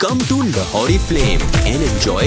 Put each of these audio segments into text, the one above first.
Come to Lahori Flame and enjoy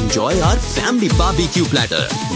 enjoy our family barbecue platter,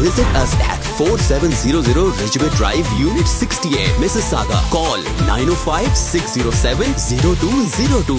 Visit us at 4700 Ridgeway Drive, Unit 68, Mississauga. Call 905-607-0202.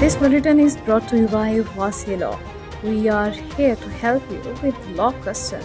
This bulletin is brought to you by Wasi Law. We are here to help you with law questions.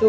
2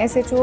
SHO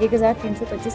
1325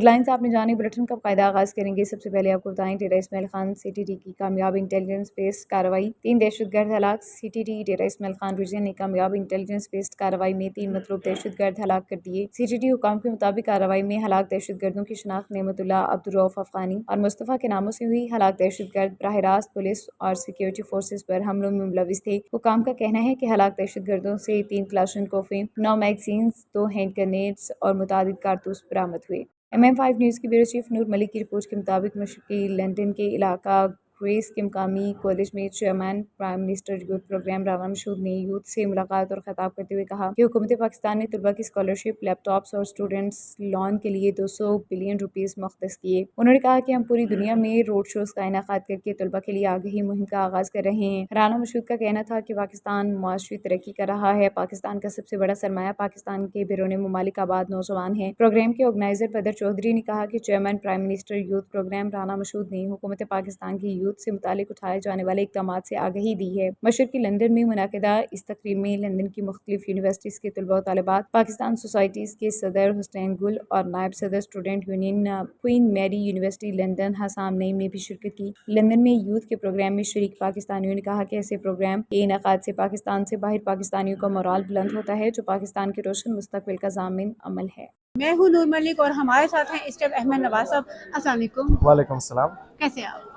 head lines آپ نے جانی، bulletin کا قاعدہ آغاز کریں گے۔ سب سے پہلے آپ کو بتائیں ڈیرہ اسماعیل خان CTT کی کامیاب انٹیلیجنس بیسڈ کارروائی، 3 دہشت گرد ہلاک۔ CTT ڈیرہ اسماعیل خان ریجن نے کامیاب انٹیلیجنس بیسڈ کارروائی میں 3 مطلوب دہشت گرد ہلاک کر دیے۔ CTT حکام کے مطابق کارروائی میں ہلاک دہشت گردوں کی شناخت نعمت اللہ، عبدالرؤف افغانی اور مصطفیٰ کے ناموں سے ہوئی۔ ہلاک دہشت گرد براہ راست پولیس اور سیکیورٹی فورسز پر حملوں میں ملوث تھے۔ حکام کا کہنا ہے کہ ہلاک دہشت گردوں سے 3 کلاشنکوفیں، 9 میگزینز، 2 ہینڈ گرینیڈز اور متعدد کارتوس برآمد ہوئے۔ MM5 نیوز کی بیورو چیف نور ملک کی رپورٹ کے مطابق مشرقی لندن کے علاقہ گریس کے مقامی کالج میں chairman prime minister youth programme Rana Mashhood نے یوتھ سے ملاقات اور خطاب کرتے ہوئے کہا کہ حکومت پاکستان نے طلباء کی اسکالرشپ، لیپ ٹاپس اور اسٹوڈنٹس لون کے لیے 200 بلین روپیز مختص کیے۔ انہوں نے کہا کہ ہم پوری دنیا میں روڈ شوز کا انعقاد کر کے طلباء کے لیے آگہی مہم کا آغاز کر رہے ہیں۔ رانا مشہود کا کہنا تھا کہ پاکستان معاشی ترقی کر رہا ہے۔ پاکستان کا سب سے بڑا سرمایہ پاکستان کے بیرون ممالک آباد نوجوان ہیں۔ پروگرام کے آرگنائزر بدر چودھری نے کہا کہ chairman prime minister youth programme Rana Mashhood نے حکومت پاکستان کی یوتھ سے متعلق اٹھائے جانے والے اقدامات سے آگہی دی ہے۔ مشرقی لندن میں منعقدہ اس تقریب میں لندن کی مختلف یونیورسٹیز کے طلباء و طالبات، پاکستان سوسائٹیز کے صدر حسین گل اور نائب صدر اسٹوڈنٹ یونین کوئین میری یونیورسٹی لندن حسام نعیم نے بھی شرکت کی۔ لندن میں یوتھ کے پروگرام میں شریک پاکستانیوں نے کہا کہ ایسے پروگرام کے انعقاد سے پاکستان سے باہر پاکستانیوں کا مورال بلند ہوتا ہے، جو پاکستان کے روشن مستقبل کا ضامن عمل ہے۔ میں ہوں نور ملک اور ہمارے ساتھ ہیں اسٹیف احمد نواز صاحب۔ السلام علیکم۔ وعلیکم السلام۔ کیسے ہیں آپ؟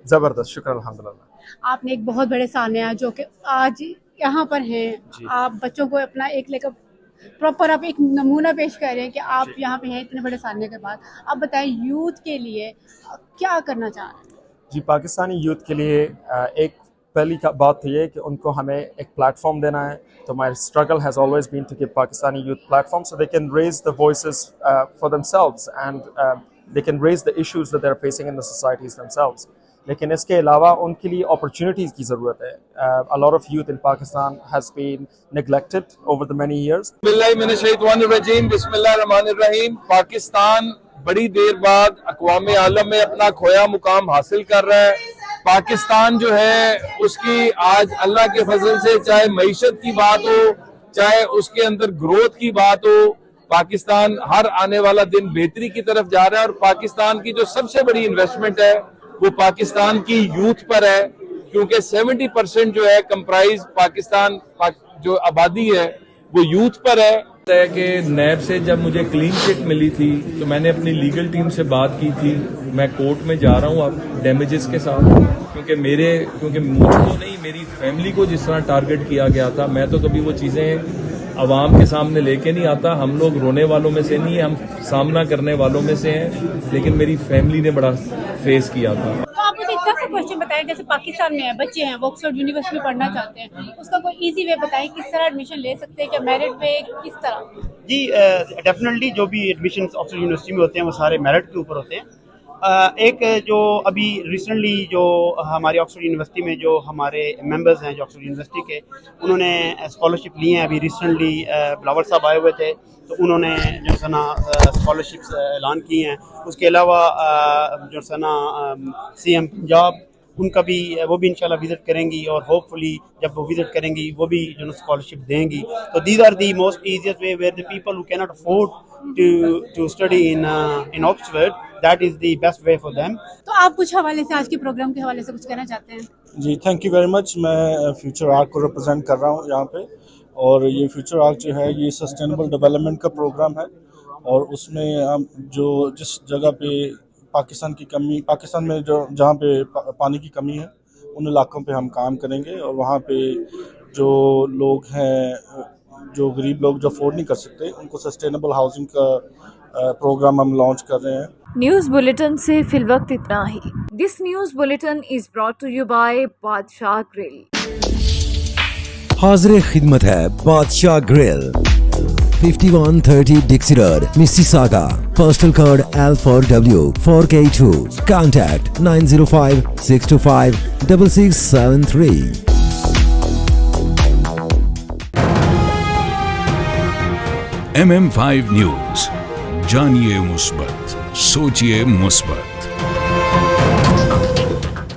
زبردست، شکر الحمدللہ۔ آپ نے ایک بہت بڑے سانحہ جو کہ آج یہاں پر ہیں، آپ بچوں کو اپنا ایک لے کر پراپر آپ ایک نمونہ پیش کر رہے ہیں کہ آپ یہاں پہ ہیں اتنے بڑے سانحے کے بعد۔ آپ بتائیں یوتھ کے لیے کیا کرنا چاہ رہے ہیں؟ جی، پاکستانی یوتھ کے لیے ایک پہلی بات تو یہ کہ ان کو ہمیں ایک پلیٹ فارم دینا ہے۔ تو my struggle has always been to give Pakistani youth platform so they can raise the voices for themselves and they can raise the issues that they're facing in the societies themselves. لیکن اس کے علاوہ ان کے لیے opportunities کی ضرورت ہے۔ A lot of youth in Pakistan has been neglected over the many years. بسم اللہ من الشیطان الرجیم، بسم اللہ الرحمن الرحیم۔ پاکستان بڑی دیر بعد اقوام عالم میں اپنا کھویا مقام حاصل کر رہا ہے۔ پاکستان جو ہے اس کی آج اللہ کے فضل سے چاہے معیشت کی بات ہو، چاہے اس کے اندر گروتھ کی بات ہو، پاکستان ہر آنے والا دن بہتری کی طرف جا رہا ہے۔ اور پاکستان کی جو سب سے بڑی انویسٹمنٹ ہے وہ پاکستان کی یوتھ پر ہے، کیونکہ 70% جو ہے کمپرائز پاکستان جو آبادی ہے وہ یوتھ پر ہے۔ کہ نیب سے جب مجھے کلین چٹ ملی تھی تو میں نے اپنی لیگل ٹیم سے بات کی تھی، میں کورٹ میں جا رہا ہوں اب ڈیمیجز کے ساتھ، کیونکہ مجھ کو نہیں، میری فیملی کو جس طرح ٹارگٹ کیا گیا تھا، میں تو کبھی وہ چیزیں عوام کے سامنے لے کے نہیں آتا۔ ہم لوگ رونے والوں میں سے نہیں ہیں، ہم سامنا کرنے والوں میں سے ہیں، لیکن میری فیملی نے بڑا فیس کیا تھا۔ تو آپ مجھے ایک سا کوشچن بتائیں، جیسے پاکستان میں بچے ہیں وہ آکسفورڈ یونیورسٹی میں پڑھنا چاہتے ہیں، اس کا کوئی ایزی وے بتائیں، کس طرح ایڈمیشن لے سکتے ہیں، کیا میرٹ پہ، کس طرح؟ جی ڈیفینیٹلی جو بھی ایڈمیشنس آکسفورڈ یونیورسٹی میں ہوتے ہیں وہ سارے میرٹ کے اوپر ہوتے ہیں۔ ایک جو ابھی ریسنٹلی جو ہماری آکسفورڈ یونیورسٹی میں جو ہمارے ممبرز ہیں جو آکسفورڈ یونیورسٹی کے، انہوں نے اسکالرشپ لی ہیں۔ ابھی ریسنٹلی بلاول صاحب آئے ہوئے تھے تو انہوں نے جو ہے نا اسکالرشپس اعلان کی ہیں۔ اس کے علاوہ جو ہے نا CM پنجاب ان کا بھی وہ بھی انشاءاللہ وزٹ کریں گی، اور ہوپ فلی جب وہ وزٹ کریں گی وہ بھی جو ہے اسکالرشپ دیں گی۔ تو these are the most easiest way where the people who can not afford to study in Oxford, that is the best way for them. تو آپ کچھ حوالے سے آج کے پروگرام کے حوالے سے کچھ کہنا چاہتے ہیں؟ جی تھینک یو ویری مچ۔ میں فیوچر آرک کو ریپرزینٹ کر رہا ہوں یہاں پہ، اور یہ فیوچر آرک جو ہے یہ سسٹینیبل ڈیولپمنٹ کا پروگرام ہے، اور اس میں ہم جو جس جگہ پہ پاکستان میں جہاں پہ پانی کی کمی ہے ان علاقوں پہ ہم کام کریں گے، اور وہاں پہ جو لوگ ہیں، جو غریب لوگ جو افورڈ نہیں کر سکتے، ان کو سسٹینیبل ہاؤسنگ کا پروگرام ہم لانچ کر رہے ہیں۔ نیوز بلیٹن سے فی الوقت اتنا ہی۔ This news bulletin is brought to you by Badshah grill. حاضر خدمت ہے Badshah grill, 5130 Dixie road, Mississauga, postal code L4W 4K2۔ Contact 905-625-6673۔ MM5 news, جانیے مثبت، سوچیے مثبت۔